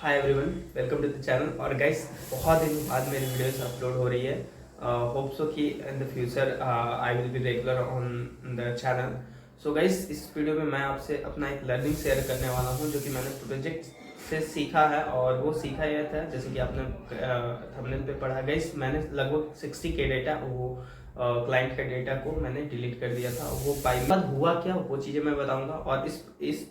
Hi everyone, welcome to the channel. और guys, बहुत दिन बाद मेरी वीडियोस अपलोड हो रही है। होप सो कि in the future I will be regular on the channel. So guys, इस वीडियो में मैं आपसे अपना एक लर्निंग शेयर करने वाला हूं जो कि मैंने प्रोजेक्ट से सीखा है। और वो सीखा यह था, जैसे कि आपने थंबनेल पे पढ़ा गाइस, मैंने लगभग 60 के डेटा वो क्लाइंट के डेटा को मैंने डिलीट कर दिया था। वो बाई बाद हुआ क्या, वो चीज़ें मैं बताऊंगा। और इस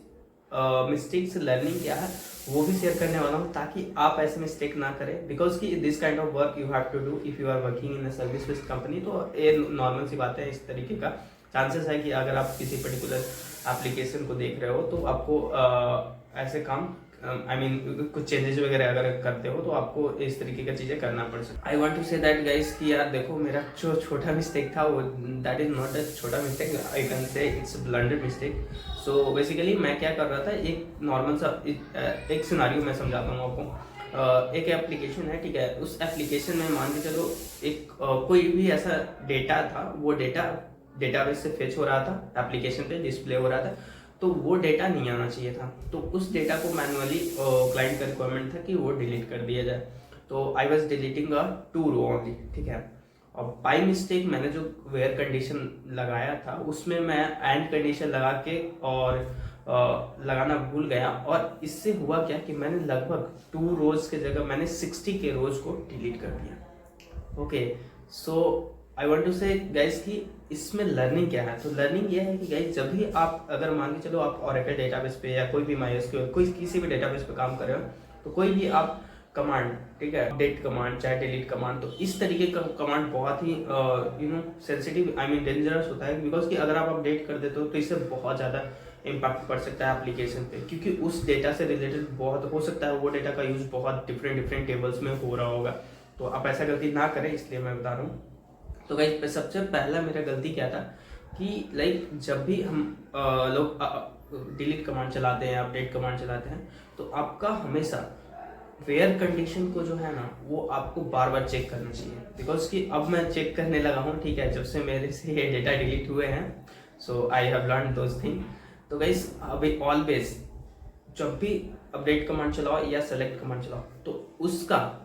मिस्टेक से लर्निंग क्या है वो भी शेयर करने वाला हूँ, ताकि आप ऐसे मिस्टेक ना करें। बिकॉज कि this kind of work you have to do if you are working in service based company. तो ये नॉर्मल सी बात है। इस तरीके का चांसेस है कि अगर आप किसी पर्टिकुलर एप्लीकेशन को देख रहे हो तो आपको ऐसे काम आई मीन कुछ चेंजेस वगैरह अगर करते हो तो आपको इस तरीके का चीज़ें करना पड़ सकता है। I want to say that guys कि यार देखो, मेरा जो छोटा मिस्टेक था वो दैट इज नॉट अ छोटा mistake, I can say it's blunder mistake. So basically मैं क्या कर रहा था, एक नॉर्मल सा एक सिनारियो मैं समझाता हूँ आपको। एक एप्लीकेशन है, ठीक है। उस एप्लीकेशन में मान के चलो एक कोई भी ऐसा डेटा था, वो डेटाबेस से फेच हो रहा था, एप्लीकेशन पे डिस्प्ले हो रहा था। तो वो डेटा नहीं आना चाहिए था। तो उस डेटा को मैनुअली क्लाइंट का रिक्वायरमेंट था कि वो डिलीट कर दिया जाए। तो I was deleting a 2 row only, ठीक है। और बाई मिस्टेक मैंने जो वेयर कंडीशन लगाया था उसमें मैं एंड कंडीशन लगा के और लगाना भूल गया। और इससे हुआ क्या कि मैंने लगभग 2 रोज के जगह मैंने 60 के रोज को डिलीट कर दिया। Okay, so I want to say guys कि इसमें लर्निंग क्या है। तो लर्निंग ये है कि गाइस, जब भी आप अगर मान के चलो आप ओरेकल डेटाबेस पे या कोई भी MySQL कोई किसी भी डेटाबेस पे काम कर रहे हो, तो कोई भी आप कमांड, ठीक है, अपडेट कमांड चाहे डिलीट कमांड, तो इस तरीके का कमांड बहुत ही सेंसिटिव आई मीन डेंजरस होता है। बिकॉज कि अगर आप अपडेट कर देते हो तो इससे बहुत ज़्यादा इम्पैक्ट पड़ सकता है एप्लीकेशन पे, क्योंकि उस डेटा से रिलेटेड बहुत हो सकता है वो डेटा का यूज बहुत डिफरेंट टेबल्स में हो रहा होगा। तो आप ऐसा गलती ना करें, इसलिए मैं बता रहा हूँ। तो गाइस, सबसे पहला मेरा गलती क्या था कि लाइक जब भी हम लोग डिलीट कमांड चलाते हैं, अपडेट कमांड चलाते हैं, तो आपका हमेशा वेयर कंडीशन को जो है ना वो आपको बार बार चेक करना चाहिए। बिकॉज कि अब मैं चेक करने लगा हूँ, ठीक है, जब से मेरे से ये डेटा डिलीट हुए हैं। So I have learn those thing. तो गाइस, अभी ऑलवेज जब भी अपडेट कमांड चलाओ या सेलेक्ट कमांड चलाओ तो उसका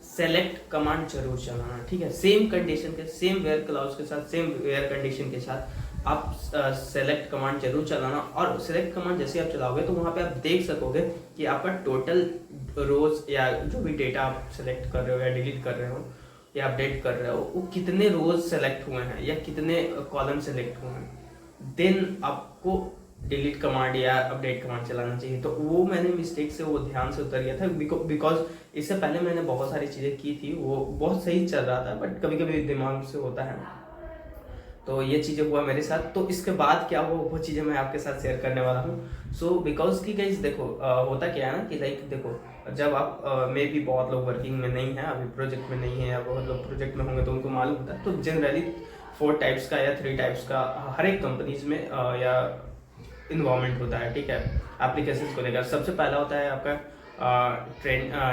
सेलेक्ट कमांड जरूर चलाना, ठीक है। सेम कंडीशन के, सेम वेयर क्लाउज के साथ, सेम वेयर कंडीशन के साथ आप सेलेक्ट कमांड जरूर चलाना। और सेलेक्ट कमांड जैसे आप चलाओगे तो वहां पे आप देख सकोगे कि आपका टोटल रोज या जो भी डेटा आप सेलेक्ट कर रहे हो या डिलीट कर रहे हो या अपडेट कर रहे हो, वो कितने रोज सेलेक्ट हुए हैं या कितने कॉलम सेलेक्ट हुए हैं। देन आपको डिलीट कमांड या अपडेट कमांड चलाना चाहिए। तो वो मैंने मिस्टेक से वो ध्यान से उतर गया था। बिकॉज इससे पहले मैंने बहुत सारी चीज़ें की थी, वो बहुत सही चल रहा था, बट कभी कभी दिमाग से होता है। तो ये चीज़ें हुआ मेरे साथ। तो इसके बाद क्या हुआ वो चीज़ें मैं आपके साथ शेयर करने वाला हूँ। सो बिकॉज की गाइस देखो, होता क्या है ना कि लाइक देखो, जब आप मे भी बहुत लोग वर्किंग में नहीं है, अभी प्रोजेक्ट में नहीं है, या बहुत लोग प्रोजेक्ट में होंगे तो उनको मालूम होता है। तो जनरली 4 टाइप्स का या 3 टाइप्स का हर एक कंपनीज में या इन्वायरमेंट होता है, ठीक है, एप्लीकेशंस को लेकर। सबसे पहला होता है आपका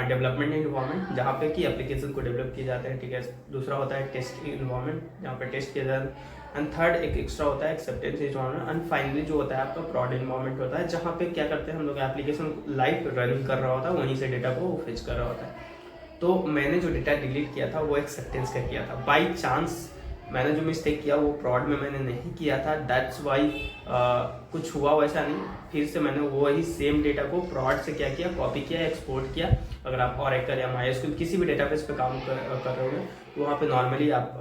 डेवलपमेंट इन्वायरमेंट, जहाँ पे कि एप्लीकेशन को डेवलप किए जाते हैं, ठीक है। दूसरा होता है टेस्ट इन्वायरमेंट, जहाँ पे टेस्ट किया जाता है। एंड थर्ड एक एक्स्ट्रा होता है एक्सेप्टेंस इन्वायरमेंट। एंड फाइनली जो होता है आपका प्रॉड इन्वायरमेंट होता है, जहाँ पे क्या करते हैं हम लोग, एप्लीकेशन लाइव रनिंग कर रहा होता है, वहीं से डेटा को फेच कर रहा होता है। तो मैंने जो डेटा डिलीट किया था वो एक्सेप्टेंस का किया था। बाई चांस मैंने जो मिस्टेक किया वो प्रॉड में मैंने नहीं किया था, दैट्स वाई कुछ हुआ वैसा नहीं। फिर से मैंने वही सेम डेटा को प्रॉड से क्या किया, कॉपी किया, एक्सपोर्ट किया। अगर आप ओरेकल या MySQL किसी भी डेटाबेस पे काम कर रहे हो तो वहाँ पे नॉर्मली आप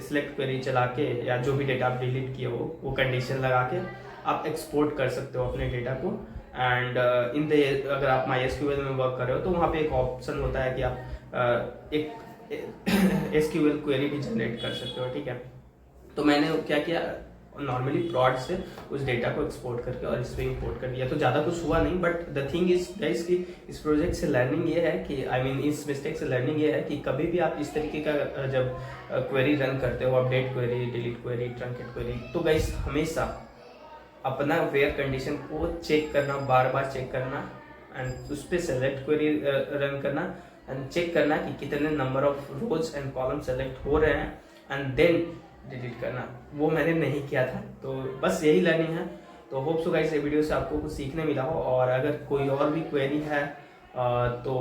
सिलेक्ट क्वेरी चला के या जो भी डेटा आप डिलीट किए हो वो कंडीशन लगा के आप एक्सपोर्ट कर सकते हो अपने डेटा को। एंड इन द अगर आप MySQL में वर्क कर रहे हो तो वहाँ पे एक ऑप्शन होता है कि आप एक SQL क्वेरी भी जनरेट कर सकते हो, ठीक है। तो मैंने क्या किया, नॉर्मली प्रॉड से उस डेटा को एक्सपोर्ट करके और इस पे इंपोर्ट कर दिया। तो ज़्यादा कुछ हुआ नहीं, but the thing is guys कि इस प्रोजेक्ट से लर्निंग ये है कि आई मीन इस मिस्टेक से लर्निंग ये है कि कभी भी आप इस तरीके का जब क्वेरी रन करते हो, update query, delete query, truncate query, तो गाइस हमेशा अपना वेयर कंडीशन को चेक करना, बार बार चेक करना, एंड उस पर सेलेक्ट क्वेरी रन करना एंड चेक करना कि कितने number of rose and column select हो रहे हैं, एंड देन डिलीट करना। वो मैंने नहीं किया था। तो बस यही लर्निंग है। तो होप सो गाइस ये वीडियो से आपको कुछ सीखने मिला हो। और अगर कोई और भी क्वेरी है तो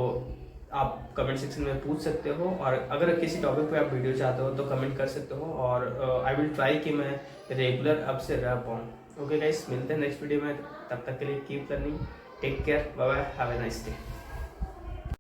आप कमेंट सेक्शन में पूछ सकते हो, और अगर किसी टॉपिक पे आप वीडियो चाहते हो तो कमेंट कर सकते हो, और आई विल ट्राई कि मैं रेगुलर अब से रह पाऊँ। ओके गाइस, मिलते हैं नेक्स्ट वीडियो में, तब तक के लिए keep learning, take care, bye bye, have a nice day.